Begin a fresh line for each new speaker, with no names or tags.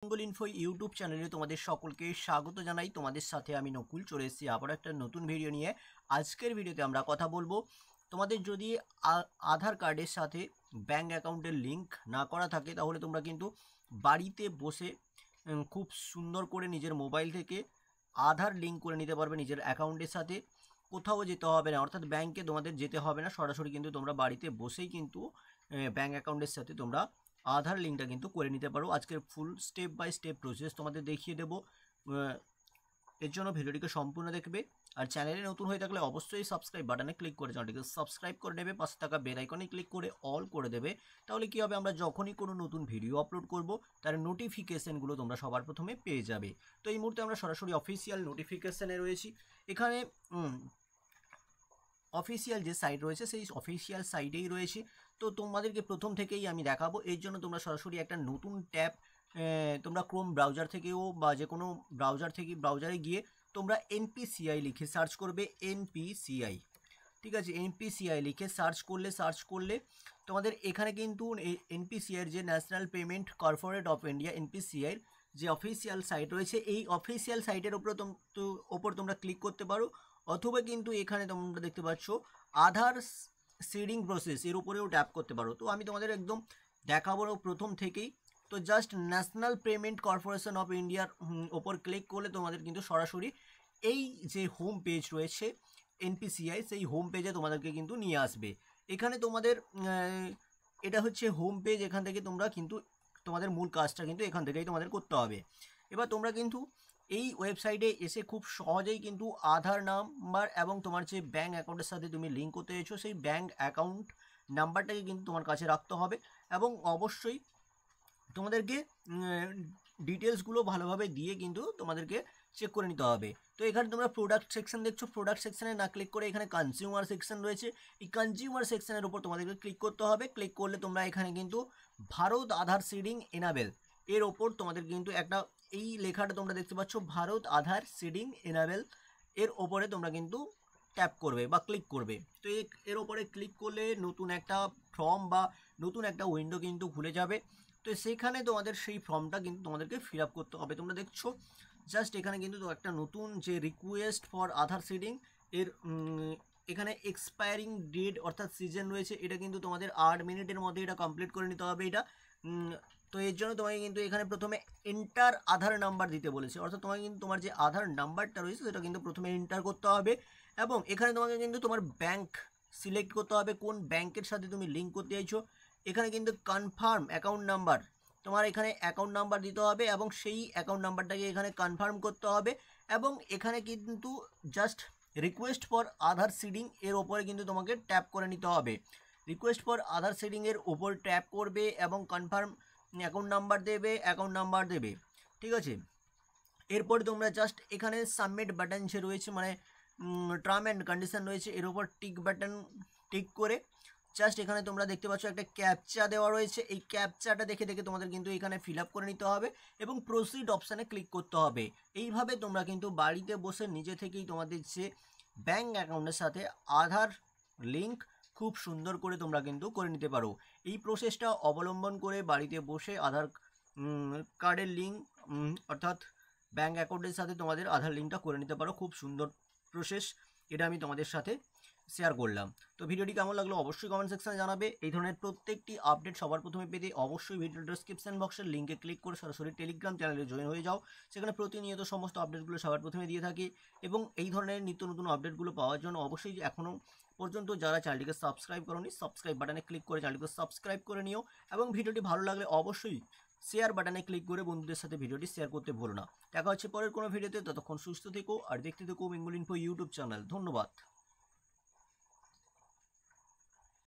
Bengal info YouTube চ্যানেলে তোমাদের সকলকে স্বাগত জানাই। তোমাদের সাথে আমি নকুল চলে এসেছি আবার একটা নতুন ভিডিও নিয়ে। আজকের ভিডিওতে আমরা কথা বলবো তোমাদের যদি আধার কার্ডের সাথে ব্যাঙ্ক অ্যাকাউন্টের লিঙ্ক না করা থাকে তাহলে তোমরা কিন্তু বাড়িতে বসে খুব সুন্দর করে নিজের মোবাইল থেকে আধার লিঙ্ক করে নিতে পারবে নিজের অ্যাকাউন্টের সাথে। কোথাও যেতে হবে না, অর্থাৎ ব্যাংকে তোমাদের যেতে হবে না, সরাসরি কিন্তু তোমরা বাড়িতে বসেই কিন্তু ব্যাঙ্ক অ্যাকাউন্টের সাথে তোমরা আধার লিঙ্কটা কিন্তু করে নিতে পারো। আজকের full step by step process তোমাদের দেখিয়ে দেবো। এর জন্য ভিডিওটিকে সম্পূর্ণ দেখবে। আর চ্যানেলে নতুন হয়ে থাকলে অবশ্যই সাবস্ক্রাইব বাটনে ক্লিক করে চ্যানেলটিকে সাবস্ক্রাইব করে নেবে, পাশে থাকা বেল আইকনে ক্লিক করে অল করে দেবে। তাহলে কি হবে, আমরা যখনই কোনো নতুন ভিডিও আপলোড করব তার নোটিফিকেশনগুলো তোমরা সবার প্রথমে পেয়ে যাবে। তো এই মুহূর্তে আমরা সরাসরি অফিসিয়াল নোটিফিকেশানে রয়েছি। এখানে অফিসিয়াল যে সাইট রয়েছে সেই অফিসিয়াল সাইটেই রয়েছে। তো তোমাদেরকে প্রথম থেকেই আমি দেখাবো। এর জন্য তোমরা সরাসরি একটা নতুন ট্যাব তোমরা ক্রোম ব্রাউজার থেকেও বা যে কোনো ব্রাউজারে গিয়ে তোমরা NPCI লিখে সার্চ করবে। NPCI, ঠিক আছে, NPCI লিখে সার্চ করলে তোমাদের এখানে কিন্তু NPCI যে national payment corporate of India NPCI যে অফিসিয়াল সাইট রয়েছে এই অফিসিয়াল সাইটের ওপর তোমরা ক্লিক করতে পারো, অথবা কিন্তু এখানে তোমরা দেখতে পাচ্ছ আধার সিডিং প্রসেস এর উপরেও ট্যাপ করতে পারো। তো আমি তোমাদের একদম দেখাবো প্রথম থেকেই। তো just national payment corporation of ইন্ডিয়ার ওপর ক্লিক করলে তোমাদের কিন্তু সরাসরি এই যে হোম পেজ রয়েছে NPCI সেই হোম পেজে তোমাদেরকে কিন্তু নিয়ে আসবে। এখানে তোমাদের এটা হচ্ছে হোম পেজ, এখান থেকে তোমরা কিন্তু তোমাদের মূল কাজটা কিন্তু এখান থেকেই তোমাদের করতে হবে। এবার তোমরা কিন্তু এই ওয়েবসাইটে এসে খুব সহজেই কিন্তু আধার নাম্বার এবং তোমার যে ব্যাঙ্ক অ্যাকাউন্টের সাথে তুমি লিঙ্ক করতে চাইছো সেই ব্যাঙ্ক অ্যাকাউন্ট নাম্বারটাকে কিন্তু তোমার কাছে রাখতে হবে এবং অবশ্যই তোমাদেরকে ডিটেলসগুলো ভালোভাবে দিয়ে কিন্তু তোমাদেরকে চেক করে নিতে হবে। তো এখানে তোমরা প্রোডাক্ট সেকশন দেখছো, প্রোডাক্ট সেকশনে না ক্লিক করে এখানে কনজিউমার সেকশন রয়েছে। এই কনজিউমার সেকশনের উপর তোমাদেরকে ক্লিক করতে হবে। ক্লিক করলে তোমরা এখানে কিন্তু ভারত আধার সিডিং এনাবেল এর ওপর তোমাদের কিন্তু একটা এই লেখাটা তোমরা দেখতে পাচ্ছ, ভারত আধার সিডিং এনাবেল এর ওপরে তোমরা কিন্তু ট্যাপ করবে বা ক্লিক করবে। তো এর ওপরে ক্লিক করলে নতুন একটা ফর্ম বা নতুন একটা উইন্ডো কিন্তু খুলে যাবে। তো সেখানে তোমাদের সেই ফর্মটা কিন্তু তোমাদেরকে ফিল আপ করতে হবে। তোমরা দেখছো জাস্ট এখানে কিন্তু একটা নতুন যে রিকোয়েস্ট ফর আধার সিডিং এর এখানে এক্সপায়ারিং ডেট অর্থাৎ সিজন রয়েছে, এটা কিন্তু তোমাদের 8 মিনিটের মধ্যে এটা কমপ্লিট করে নিতে হবে এটা। তো এর জন্য তোমাকে কিন্তু এখানে প্রথমে এন্টার আধার নাম্বার দিতে বলেছে, অর্থাৎ তোমাকে কিন্তু তোমার যে আধার নাম্বারটা রয়েছে সেটা কিন্তু প্রথমে এন্টার করতে হবে এবং এখানে তোমাকে কিন্তু তোমার ব্যাংক সিলেক্ট করতে হবে, কোন ব্যাংকের সাথে তুমি লিঙ্ক করতে চাইছো। এখানে কিন্তু কনফার্ম অ্যাকাউন্ট নাম্বার, তোমার এখানে অ্যাকাউন্ট নাম্বার দিতে হবে এবং সেই অ্যাকাউন্ট নাম্বারটাকে এখানে কনফার্ম করতে হবে এবং এখানে কিন্তু just request for Aadhaar seeding এর ওপরে কিন্তু তোমাকে ট্যাপ করে নিতে হবে। রিকোয়েস্ট ফর আধার সিডিং এর ওপর ট্যাপ করবে এবং কনফার্ম অ্যাকাউন্ট নাম্বার দেবে, ঠিক আছে। এরপরে তোমরা জাস্ট এখানে সাবমিট বাটন যে রয়েছে মানে টার্ম অ্যান্ড কন্ডিশন রয়েছে এর উপর টিক বাটন টিক করে জাস্ট এখানে তোমরা দেখতে পাচ্ছ একটা ক্যাপচা দেওয়া রয়েছে। এই ক্যাপচাটা দেখে তোমাদের কিন্তু এখানে ফিল আপ করে নিতে হবে এবং প্রসিড অপশানে ক্লিক করতে হবে। এইভাবে তোমরা কিন্তু বাড়িতে বসে নিজে থেকেই তোমাদের যে ব্যাঙ্ক অ্যাকাউন্টের সাথে আধার লিঙ্ক খুব সুন্দর করে তোমরা কিন্তু করে নিতে পারো। এই প্রসেসটা অবলম্বন করে বাড়িতে বসে আধার কার্ডের লিঙ্ক অর্থাৎ ব্যাঙ্ক অ্যাকাউন্টের সাথে তোমাদের আধার লিঙ্কটা করে নিতে পারো। খুব সুন্দর প্রসেস, এটা আমি তোমাদের সাথে শেয়ার করলাম। তো ভিডিওটি কেমন লাগলো অবশ্যই কমেন্ট সেকশনে জানাবে। এই ধরনের প্রত্যেকটি আপডেট সবার প্রথমে পেতে অবশ্যই ভিডিও ডেসক্রিপশন বক্সের লিঙ্কে ক্লিক করে সরাসরি টেলিগ্রাম চ্যানেলে জয়েন হয়ে যাও। সেখানে প্রতিনিয়ত সমস্ত আপডেটগুলো সবার প্রথমে দিয়ে থাকি এবং এই ধরনের নিত্য নতুন আপডেটগুলো পাওয়ার জন্য অবশ্যই এখনও পর্যন্ত যারা চ্যানেলটিকে সাবস্ক্রাইব করোনি সাবস্ক্রাইব বাটনে ক্লিক করে চ্যানেলটিকে সাবস্ক্রাইব করে নিও এবং ভিডিওটি ভালো লাগলে অবশ্যই শেয়ার বাটনে ক্লিক করে বন্ধুদের সাথে ভিডিওটি শেয়ার করতে ভুলো না। দেখা হচ্ছে পরের কোনো ভিডিওতে, ততক্ষণ সুস্থ থেকো আর দেখতে থেকো বেঙ্গল ইনফো ইউটিউব চ্যানেল। ধন্যবাদ।